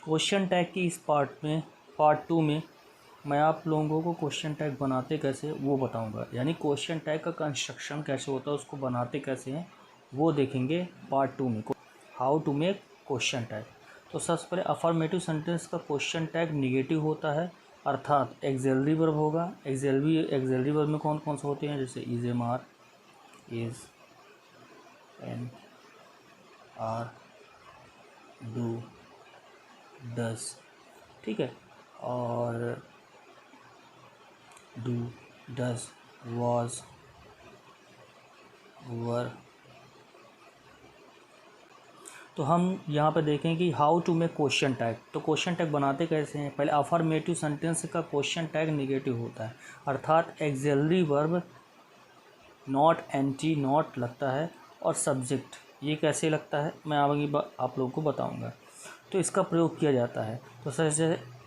Question tag की इस part 2 में मैं आप लोगों को क्वेश्चन टैग बनाते कैसे वो बताऊंगा, यानी क्वेश्चन टैग का कंस्ट्रक्शन कैसे होता है, उसको बनाते कैसे हैं वो देखेंगे पार्ट 2 में। How to make question tag. तो सबसे पहले अफर्मेटिव सेंटेंस का क्वेश्चन टैग निगेटिव होता है, अर्थात एक्सिलरी वर्ब होगा। एक्सिलरी वर्ब में कौन कौन से होते हैं, जैसे is, am, are, is, an, are, do, does, ठीक है, और डू, डस, वॉज, वर। तो हम यहाँ पे देखें कि how to make question tag. तो क्वेश्चन टैग बनाते कैसे हैं। पहले अफर्मेटिव सेंटेंस का क्वेश्चन टैग निगेटिव होता है, अर्थात एक्सिलरी वर्ब नॉट, एंटी, नॉट लगता है, और सब्जेक्ट ये कैसे लगता है मैं आगे आप लोगों को बताऊंगा। तो इसका प्रयोग किया जाता है। तो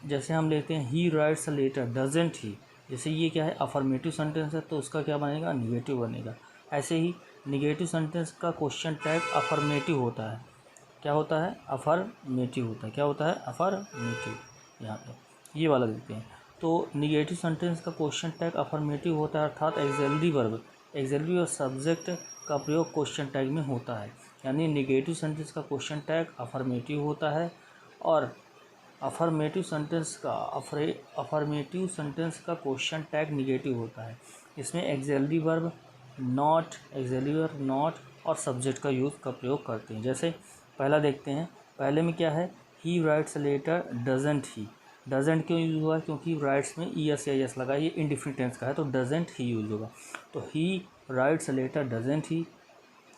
जैसे हम लेते हैं he writes a letter, doesn't he, जैसे ये क्या है अफर्मेटिव सेंटेंस है तो उसका क्या बनेगा, निगेटिव बनेगा। ऐसे ही निगेटिव सेंटेंस का क्वेश्चन टैग अफर्मेटिव होता है। क्या होता है, अफर्मेटिव होता है। क्या होता है, अफर्मेटिव। यहाँ पे ये वाला देखते हैं। तो निगेटिव सेंटेंस का क्वेश्चन टैग अफर्मेटिव होता है, अर्थात एक्सिलरी और सब्जेक्ट का प्रयोग क्वेश्चन टैग में होता है। यानी निगेटिव सेंटेंस का क्वेश्चन टैग अफर्मेटिव होता है, और अफर्मेटिव सेंटेंस का क्वेश्चन टैग निगेटिव होता है। इसमें एक्सिलरी वर्ब नॉट और सब्जेक्ट का प्रयोग करते हैं। जैसे पहला देखते हैं, पहले में क्या है, he writes letter doesn't he. Doesn't क्यों यूज़ हुआ है, क्योंकि राइट्स में ई एस या एस लगा, ये इंडिफिनिट टेंस का है तो डजंट ही यूज़ होगा। तो he writes letter doesn't he.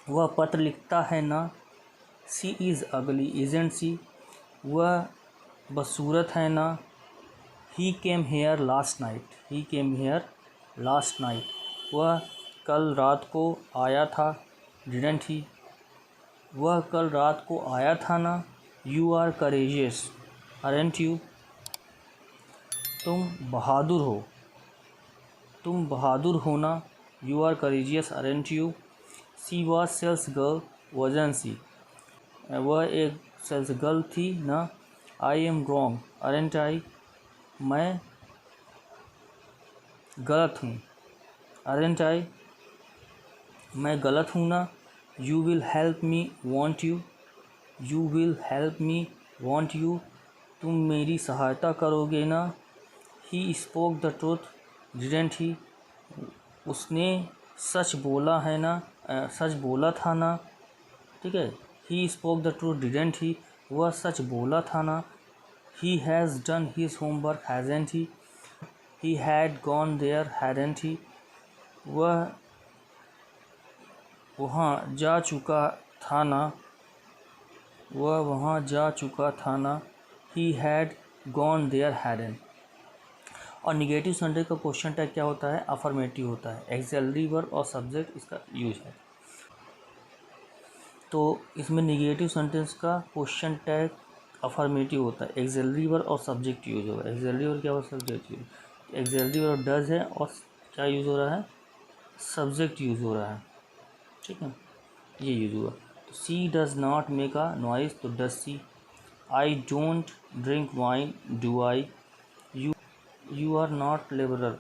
वह पत्र लिखता है ना। She is ugly isn't she. वह बदसूरत है ना। He came here last night. वह कल रात को आया था, डिडंट ही। वह कल रात को आया था ना। You are courageous, aren't you. तुम बहादुर हो ना। You are courageous, aren't you. She was sales girl, wasn't she. वह एक सेल्स गर्ल थी ना। I am wrong, aren't I. मैं गलत हूँ, अरेंट आई। मैं गलत हूँ ना। You will help me, won't you. तुम मेरी सहायता करोगे ना। He spoke the truth, didn't he. उसने सच बोला है ना, सच बोला था ना, ठीक है। He spoke the truth, didn't he. वह सच बोला था ना। He has done his homework, hasn't he. He had gone there, hadn't he. वह वहाँ जा चुका था ना। He had gone there, hadn't. और निगेटिव सेंटेंस का क्वेश्चन टैग क्या होता है, अफर्मेटिव होता है। एक्सिलरी वर्ब और सब्जेक्ट इसका यूज है। तो इसमें निगेटिव सेंटेंस का क्वेश्चन टैग अफर्मेटिव होता है, एक्सिलरी वर्ब और सब्जेक्ट यूज होगा। एक्सिलरी वर्ब क्या होगा, subject use. Axillary verb does है और क्या यूज़ हो रहा है, सब्जेक्ट यूज़ हो रहा है, ठीक है, ये यूज़ हुआ। तो she does not make a noise, तो does she. I don't drink wine, do I. You are not labourer,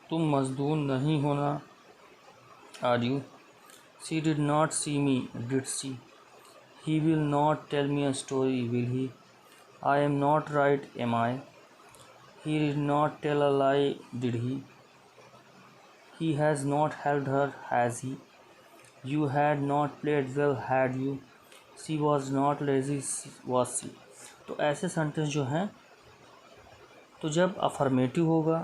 तुम मजदूर नहीं होना, are you. She did not see me, did she. He will not tell me a story, will he. I am not right, am I. He did not tell a lie, did he. He has not helped her, has he. You had not played well, had you. She was not lazy, was she. तो ऐसे sentence जो हैं, तो जब affirmative होगा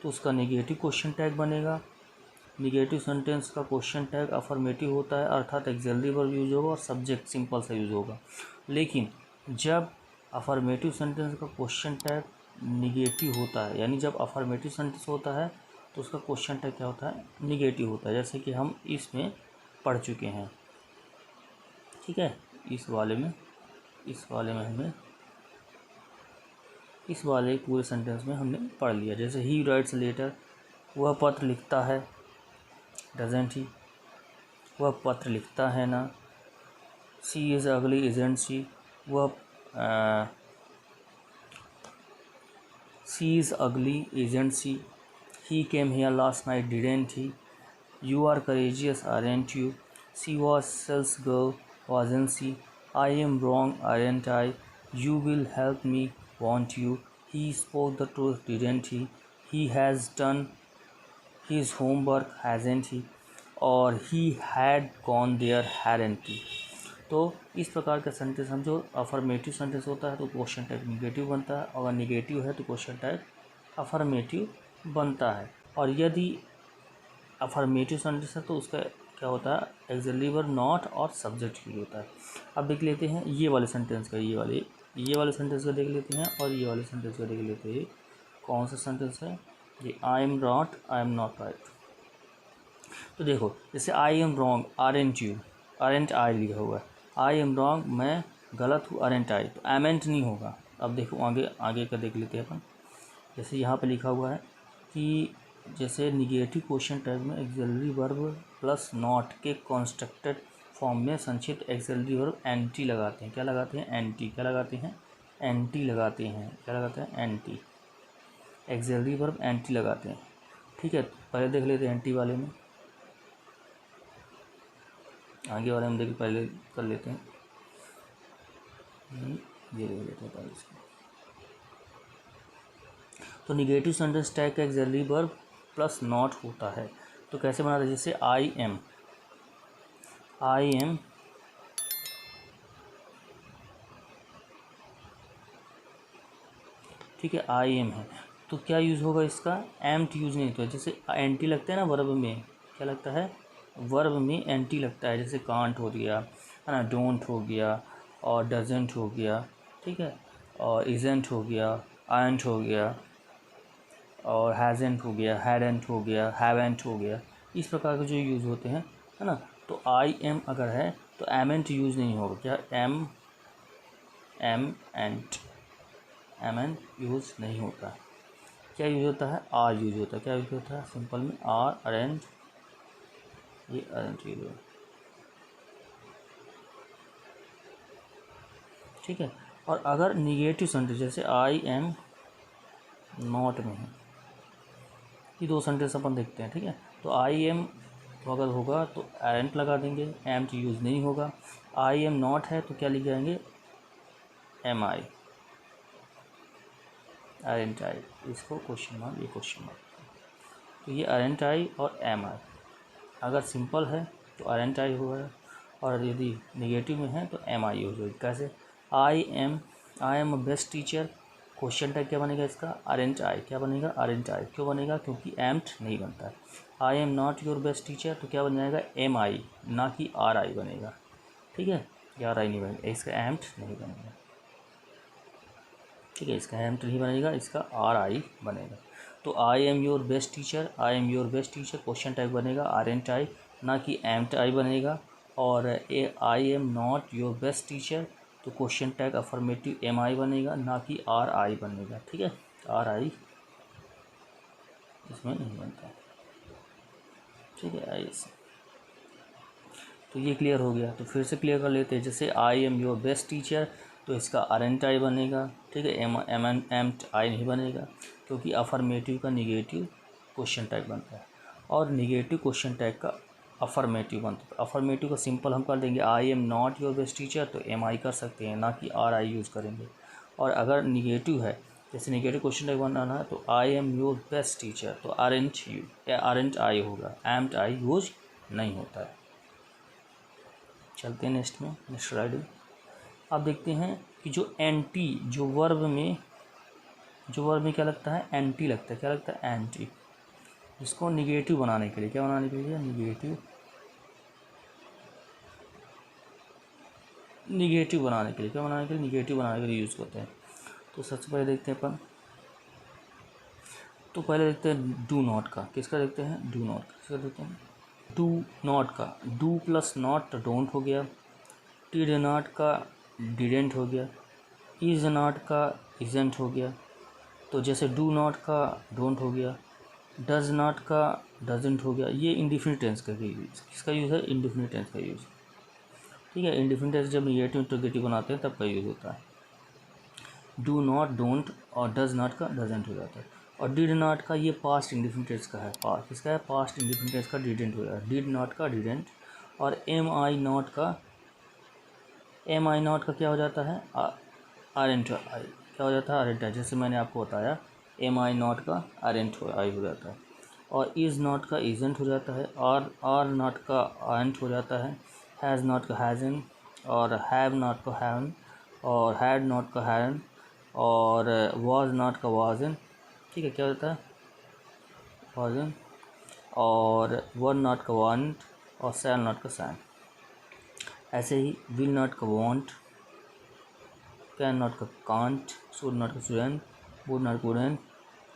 तो उसका negative question tag बनेगा। निगेटिव सेंटेंस का क्वेश्चन टैग अफर्मेटिव होता है, अर्थात एक्सिलरी वर्ब यूज होगा और सब्जेक्ट सिंपल सा यूज होगा। लेकिन जब अफर्मेटिव सेंटेंस का क्वेश्चन टैग निगेटिव होता है, यानी जब अफर्मेटिव सेंटेंस होता है तो उसका क्वेश्चन टैग क्या होता है, निगेटिव होता है, जैसे कि हम इसमें पढ़ चुके हैं, ठीक है। इस वाले में हमने इस वाले पूरे सेंटेंस में हमने पढ़ लिया। जैसे ही राइट्स लेटर, वह पत्र लिखता है, डजंट ही। वह पत्र लिखता है ना। She is ugly, isn't she. वह she is ugly isn't she, he came here last night didn't he, you are courageous aren't you, she was sales girl wasn't she, I am wrong aren't I, you will help me won't you, he spoke the truth didn't he has done his homework hasn't he, और he had gone there hadn't he। तो इस प्रकार का sentence हम जो affirmative sentence होता है तो क्वेश्चन टैग निगेटिव बनता है, अगर निगेटिव है तो क्वेश्चन टैग अफर्मेटिव बनता है। और यदि अफर्मेटिव सेंटेंस है तो उसका क्या होता है, एक्सिलरी वर्ब नॉट और सब्जेक्ट यूज होता है। अब देख लेते हैं ये वाले सेंटेंस का, ये वाले सेंटेंस का देख लेते हैं और ये वाले सेंटेंस का देख लेते हैं। कौन सा सेंटेंस है ये, आई एम नॉट राइट। तो देखो जैसे I am wrong aren't you, aren't I लिखा हुआ है, आई एम रॉन्ग मैं गलत हूँ, आरेंट आई, तो एमेंट नहीं होगा। अब देखो आगे का देख लेते हैं अपन। जैसे यहाँ पे लिखा हुआ है कि जैसे निगेटिव क्वेश्चन टैग में एक्सिलरी वर्ब प्लस नॉट के कॉन्स्ट्रक्टेड फॉर्म में संक्षिप्त एक्सिलरी वर्ब एंटी लगाते हैं। क्या लगाते हैं, एंटी। क्या लगाते हैं, एंटी लगाते हैं। क्या लगाते हैं, एंटी। एक्सिलरी वर्ब एंटी लगाते हैं। ठीक है, पहले देख लेते हैं एंटी वाले में, आगे वाले में देख पहले कर लेते हैं। ये देख लेते हैं पहले इसको। तो निगेटिव सेंटेंस टैग का एक्सिलरी वर्ब प्लस नॉट होता है। तो कैसे बनाते हैं, जैसे आई एम ठीक है, आई एम है तो क्या यूज़ होगा इसका, एम्ट यूज़ नहीं होता। जैसे एंटी लगता है ना वर्ब में, क्या लगता है, वर्ब में एंटी लगता है। जैसे कांट हो गया है ना, डोंट हो गया और डजेंट हो गया, ठीक है, और इजेंट हो गया, आयंट हो गया और हैजेंट हो गया, हैडेंट हो गया, हैवेंट हो गया। इस प्रकार के जो यूज़ होते हैं, है ना। तो आई एम अगर है तो एमेंट यूज़ नहीं होगा। क्या, एमेंट यूज़ नहीं होता। क्या यूज होता है, आर यूज होता है। क्या यूज होता है, सिंपल में आर, अरेंट, ये अरेंट यूज होता है। ठीक है, और अगर निगेटिव सेंटेंस जैसे आई एम नॉट में है, ये दो सेंटेंस अपन देखते हैं। ठीक है, तो आई एम तो अगर होगा तो अरेंट लगा देंगे, एम तो यूज़ नहीं होगा। आई एम नॉट है तो क्या लिख जाएंगे, एम आई, अरेंट आई, इसको क्वेश्चन मार्क, ये क्वेश्चन मार्क। तो ये अरेंट आई और एम आई, अगर सिंपल है तो अरेंट आई होगा, और यदि निगेटिव में है तो एम आई हो जाएगी। कैसे, I am a best teacher, question tag क्या बनेगा इसका, अरेंट आई। क्या बनेगा, अरेंट आई। क्यों बनेगा, क्योंकि एम्ट नहीं बनता है। आई am not your best teacher तो क्या बन जाएगा, एम आई, ना कि आर आई बनेगा। ठीक है, ये आर आई नहीं बनेगा, इसका एम्ट नहीं बनेगा। ठीक है, इसका एम्ट नहीं बनेगा, इसका आर आई बनेगा। तो I am your best teacher, I am your best teacher, question tag बनेगा अरेंट आई, ना कि एम्ट आई बनेगा। और आई am not your best teacher तो क्वेश्चन टैग अफर्मेटिव एम आई बनेगा, ना कि आर आई बनेगा। ठीक है, आर आई इसमें नहीं बनता। ठीक है, आई से तो ये क्लियर हो गया। तो फिर से क्लियर कर लेते हैं। जैसे I am your best teacher तो इसका अरेंट आई बनेगा। ठीक है, एम्ट आई नहीं बनेगा, क्योंकि अफर्मेटिव का निगेटिव क्वेश्चन टैग बनता है और निगेटिव क्वेश्चन टैग का अफर्मेटिव बनता है। तो अफर्मेटिव का सिंपल हम कर देंगे, आई am not your best teacher तो एम आई कर सकते हैं, ना कि आर आई यूज़ करेंगे। और अगर निगेटिव है, जैसे निगेटिव क्वेश्चन टैग बनाना है तो I am your best teacher तो अरेंट यू या अरेंट आई होगा, एम्ट आई यूज नहीं होता है। चलते हैं नेक्स्ट राइडिंग। अब देखते हैं कि जो एंटी, जो वर्ब में क्या लगता है, एंटी लगता है। क्या लगता है, एंटी। इसको निगेटिव बनाने के लिए, क्या बनाने के लिए, निगेटिव बनाने के लिए, क्या बनाने के लिए, निगेटिव बनाने के लिए यूज़ करते हैं। तो सबसे पहले देखते हैं अपन, तो पहले देखते हैं डू नॉट का। किसका देखते हैं, डू नॉट का। किसका देखते हैं, डू नॉट का। डू प्लस नॉट डोंट हो गया, डिड नॉट का डिडेंट हो गया, इज़ नॉट का इजेंट हो गया। तो जैसे डू नॉट का डोंट हो गया, डज नॉट का डजेंट हो गया। ये इंडिफिनिट टेंस का यूज़, किसका यूज़ है, इंडिफिनिट टेंस का यूज़। ठीक है, इंडिफिनिट टेंस जब निगेटिव इंटरोगेटिव बनाते हैं तब का यूज़ होता है। डू नॉट, डोंट और डज नॉट का डजेंट हो जाता है। और डिड नॉट का ये पास्ट इंडिफिनिट का है, पास्ट किसका है, पास्ट इंडिफिनिट का डिडेंट हो जाता है, डिड नॉट का डिडेंट। और एम आई नॉट का क्या हो जाता है, आरेंट आई क्या हो जाता है, आरेंट आई, जैसे मैंने आपको बताया एम आई नॉट का आरेंट आई हो जाता है। और इज़ नॉट का इजेंट हो जाता है, आर नॉट का आरेंट हो जाता है, हैज़ नॉट का हैज़न, और हैव नॉट का हैवन, और हैड नॉट का हैरन, और वाज नॉट का वाजन, ठीक है, क्या होता है वाजन, और वन नॉट का वांट, और सैल नॉट का सैन। ऐसे ही विल नॉट का वॉन्ट, कैन नॉट का कांट, शुड नॉट का shouldn't, would not couldn't,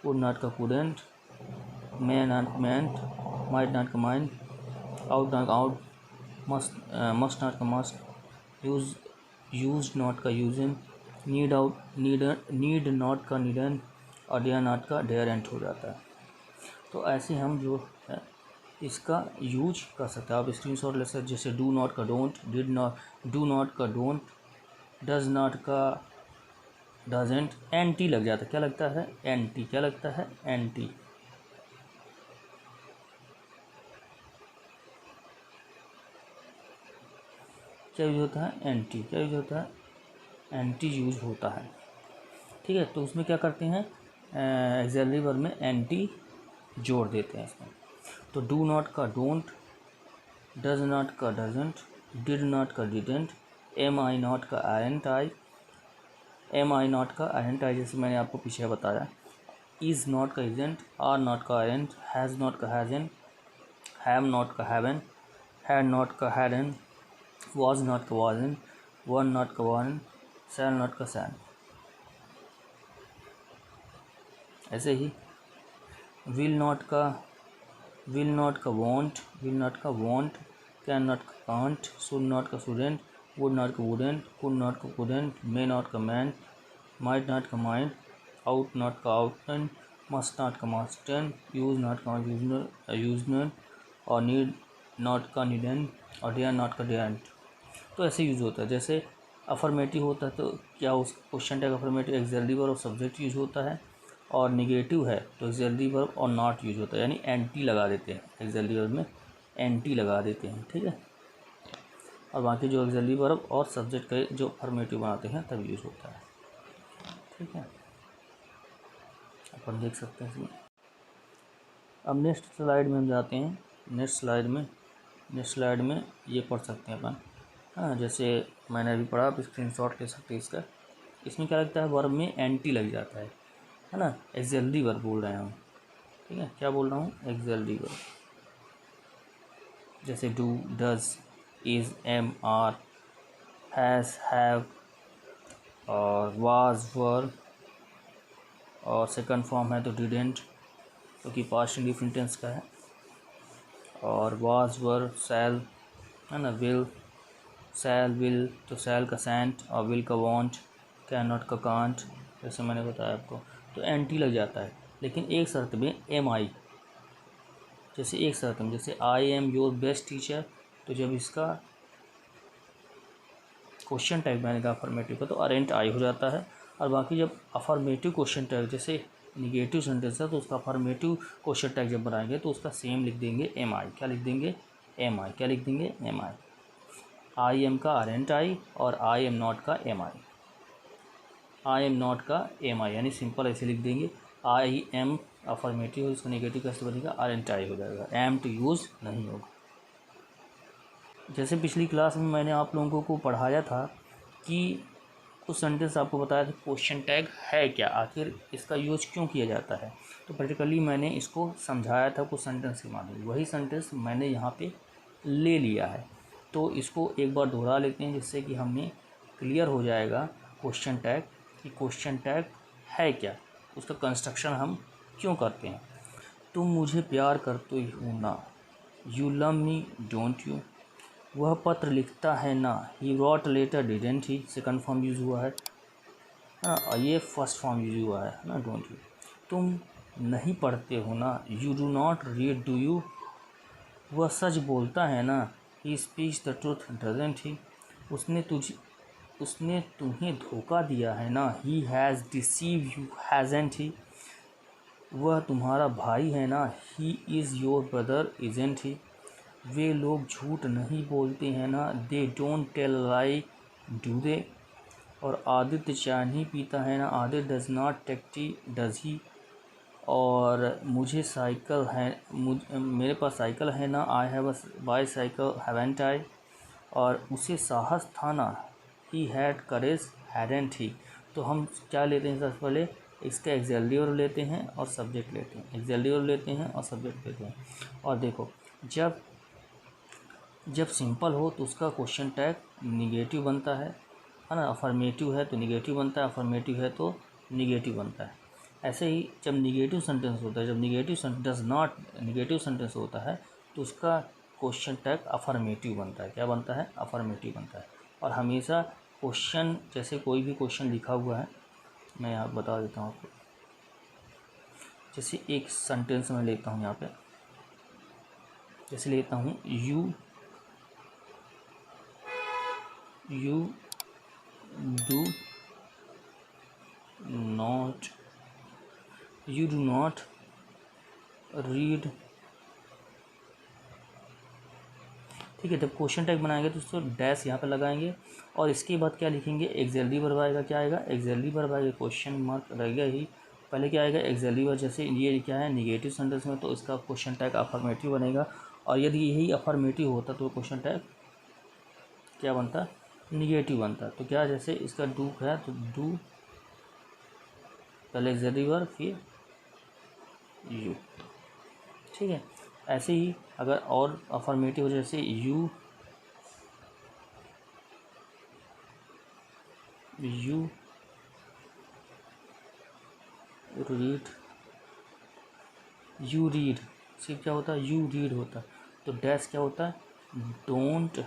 would not का couldn't, may not mayn't, might not का माइंड, आउट नॉट का आउट, मस्ट नॉट का मस्ट, यूज नॉट का यूजन, नीड नॉट का नीडन, और डेयर नॉट का डेयरेंट हो जाता है। तो ऐसे हम जो है इसका यूज कर सकते हैं। आप स्क्रीनशॉट ले सकते, जैसे डू नॉट का don't, did not, do not का डोंट, डज नॉट का डजेंट, एन टी लग जाता है, क्या लगता है एन टी, क्या लगता है एन टी। क्या यूज होता है एन टी, क्या यूज होता है एन टी यूज होता है, ठीक है। तो उसमें क्या करते हैं, एक्सिलरी वर्ब में एन टी जोड़ देते हैं इसमें। तो डू नॉट का डोंट, डज नॉट का डजेंट, डिड नॉट का डिडेंट, एम आई नॉट का aren't I, am I not का आरेंट आई जैसे मैंने आपको पीछे बताया, इज़ नॉट का इजेंट, आर नॉट का आरेंट, हैज़ नॉट का हैजन, हैव नॉट का हैवन, हैड नॉट का हैडन, वाज नॉट का वाजन, वन नॉट का वन, सैल नॉट का सैन। ऐसे ही विल नॉट का वॉन्ट, विल नॉट का वॉन्ट, कैन नॉट का कांट, शुड नॉट का शुडेंट, वुड नॉट का वुडेंट, कुड नॉट का कुडेंट, मे नॉट का मैन, माइट नॉट का माइंड, आउट नॉट का आउटन, मस्ट नॉट का मस्टन, यूज नॉट का यूजनर, और नीड नॉट का नीडन, और डेयर नॉट का डेयरेंट। तो ऐसे यूज़ होता है। जैसे अफर्मेटिव होता है तो क्या उस question tag affirmative axillary verb और सब्जेक्ट यूज होता है, और निगेटिव है तो एक्सिलरी वर्ब और नॉट यूज होता है, यानी एंटी लगा देते हैं, एक्सिलरी वर्ब में एंटी लगा देते हैं, ठीक है। और बाकी जो एक्सिलरी वर्ब और सब्जेक्ट के जो अफर्मेटिव बनाते हैं तब यूज होता है, ठीक है। अपन देख सकते हैं इसमें। अब नेक्स्ट स्लाइड में हम जाते हैं, नेक्स्ट स्लाइड में ये पढ़ सकते हैं अपन, हाँ, जैसे मैंने अभी पढ़ा, आप स्क्रीनशॉट ले सकते हैं इसका। इसमें क्या लगता है, वर्ब में एंटी लग जाता है ना, एक्सिलरी वर्ब बोल रहे हैं हम, ठीक है। क्या बोल रहा हूँ, एक्सिलरी वर्ब, जैसे do, does, is, am, are, has, have, और वाज, वर, और सेकंड फॉर्म है तो डिडेंट क्योंकि पास्ट इंडिफिनिट टेंस का है, और वाज, वर, सैल है ना, विल, सैल, विल, तो सैल का सेंट, और विल का वांट, कैन नॉट का कांट, जैसे मैंने बताया आपको। तो एंटी लग जाता है, लेकिन एक शर्त में एम आई, जैसे एक शर्त में, जैसे I am your best teacher, तो जब इसका क्वेश्चन टैग मैंने कहा अफर्मेटिव का तो अरेंट आई हो जाता है। और बाकी जब अफर्मेटिव क्वेश्चन टैग जैसे निगेटिव सेंटेंस है तो उसका अफर्मेटिव क्वेश्चन टैग जब बनाएंगे तो उसका सेम लिख देंगे एम आई, क्या लिख देंगे एम आई, क्या लिख देंगे एम आई एम का अरेंट आई, और आई एम नॉट का एम आई एम नॉट का एम आई, यानी सिंपल ऐसे लिख देंगे आई एम अफर्मेटिव हो, इसका नेगेटिव कैसे बनेगा, अरेंट आई हो जाएगा, एम टू यूज़ नहीं होगा। जैसे पिछली क्लास में मैंने आप लोगों को पढ़ाया था कि कुछ सेंटेंस आपको बताया था क्वेश्चन टैग है क्या, आखिर इसका यूज क्यों किया जाता है, तो पर्टिकुलरली मैंने इसको समझाया था कुछ सेंटेंस के माध्यम, वही सेंटेंस मैंने यहाँ पे ले लिया है। तो इसको एक बार दोहरा लेते हैं जिससे कि हमें क्लियर हो जाएगा क्वेश्चन टैग, कि क्वेश्चन टैग है क्या, उसका कंस्ट्रक्शन हम क्यों करते हैं। तुम मुझे प्यार करते हो ना, you love me don't you, वह पत्र लिखता है ना, he wrote letter didn't he, second form use हुआ है ना, और ये फर्स्ट फॉर्म यूज हुआ है ना, डोंट यू। तुम नहीं पढ़ते हो ना, you do not read do you, वह सच बोलता है ना, he speech the truth doesn't he, उसने उसने तुम्हें धोखा दिया है ना, he has deceive you hasn't he, वह तुम्हारा भाई है ना, he is your brother isn't he, वे लोग झूठ नहीं बोलते हैं ना, they don't tell lie do they, और आदित्य चाय नहीं पीता है ना, Aditya does not take tea does he, और मुझे साइकिल है, मेरे पास साइकिल है ना, I have a bicycle haven't I, और उसे साहस था ना, ही हैड करेज हैडेंट ही। तो हम क्या लेते हैं, सबसे पहले इसका एक्सैक्टली वर्ब लेते हैं और सब्जेक्ट लेते हैं, एक्सैक्टली वर्ब लेते हैं और सब्जेक्ट लेते हैं। और देखो जब सिंपल हो तो उसका क्वेश्चन टैग निगेटिव बनता है ना, अफर्मेटिव है तो निगेटिव बनता है, अफर्मेटिव है तो निगेटिव बनता है। ऐसे ही जब निगेटिव सेंटेंस होता है, जब निगेटिव सेंटेंस होता है तो उसका क्वेश्चन टैग अफर्मेटिव बनता है। क्या बनता है? अफर्मेटिव बनता है। और हमेशा क्वेश्चन, जैसे कोई भी क्वेश्चन लिखा हुआ है, मैं यहाँ बता देता हूँ आपको। जैसे एक सेंटेंस में लेता हूँ यहाँ पे, जैसे लेता हूँ यू डू नॉट रीड। ठीक है, जब क्वेश्चन टैग बनाएंगे तो उसको डैश यहाँ पे लगाएंगे, और इसके बाद क्या लिखेंगे, एक्सैक्टली वर्ब आएगा। क्या आएगा? एक्सैक्टली वर्ब आएगा, क्वेश्चन मार्क रहेगा ही। पहले क्या आएगा? Exactly verb. जैसे ये क्या है, निगेटिव सेंटेंस में, तो इसका क्वेश्चन टैग अफर्मेटिव बनेगा, और यदि यही अफर्मेटिव होता तो क्वेश्चन टैग क्या बनता? निगेटिव बनता। तो क्या, जैसे इसका डू है तो डू, पहले एक्सैक्टली वर्ब फिर यू। ठीक है, ऐसे ही अगर और अफर्मेटिव हो, जैसे यू रीड, सिर्फ क्या होता है? यू रीड होता है। तो डैश क्या होता है? डोंट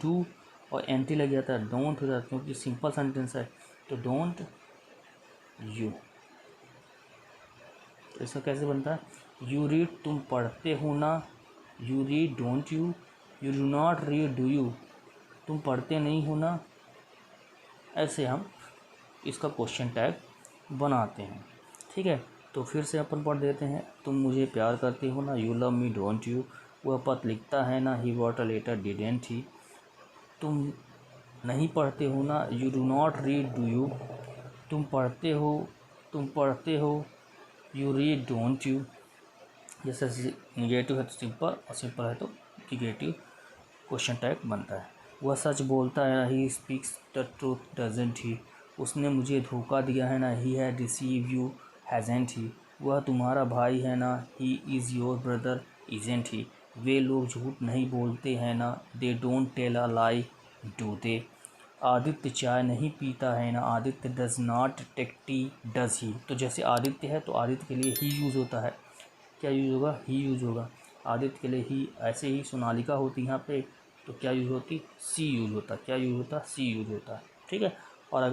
डू, और एंटी लग जाता है, डोंट हो जाता है, क्योंकि सिंपल सेंटेंस है। तो डोंट यू, तो इसका कैसे बनता है? यू रीड, तुम पढ़ते हो ना, you read don't you, you do not read do you, तुम पढ़ते नहीं हो ना। ऐसे हम इसका क्वेश्चन टैग बनाते हैं। ठीक है, तो फिर से अपन पढ़ देते हैं। तुम मुझे प्यार करते हो ना, you love me don't you, वह पत्र लिखता है ना, ही वॉट अ लेटर डिडेंट ही, तुम नहीं पढ़ते हो ना, you do not read do you, तुम पढ़ते हो, यू रीड डोंट यू। जैसे निगेटिव है तो सिंपल, और सिंपल है तो निगेटिव क्वेश्चन टैग बनता है। वह सच बोलता है ना, he speaks the truth doesn't he, उसने मुझे धोखा दिया है ना, he had deceive you hasn't he, वह तुम्हारा भाई है ना, he is your brother isn't he, वे लोग झूठ नहीं बोलते हैं ना, they don't tell a lie do they, Aditya चाय नहीं पीता है ना, Aditya does not take tea does he. तो जैसे आदित्य है तो आदित्य के लिए ही यूज़ होता है। क्या यूज़ होगा? ही यूज़ होगा आदित्य के लिए ही। ऐसे ही सोनालिका होती यहाँ पे, तो क्या यूज़ होती? सी यूज़ होता। क्या यूज़ होता? सी यूज़ होता। ठीक है, और अगर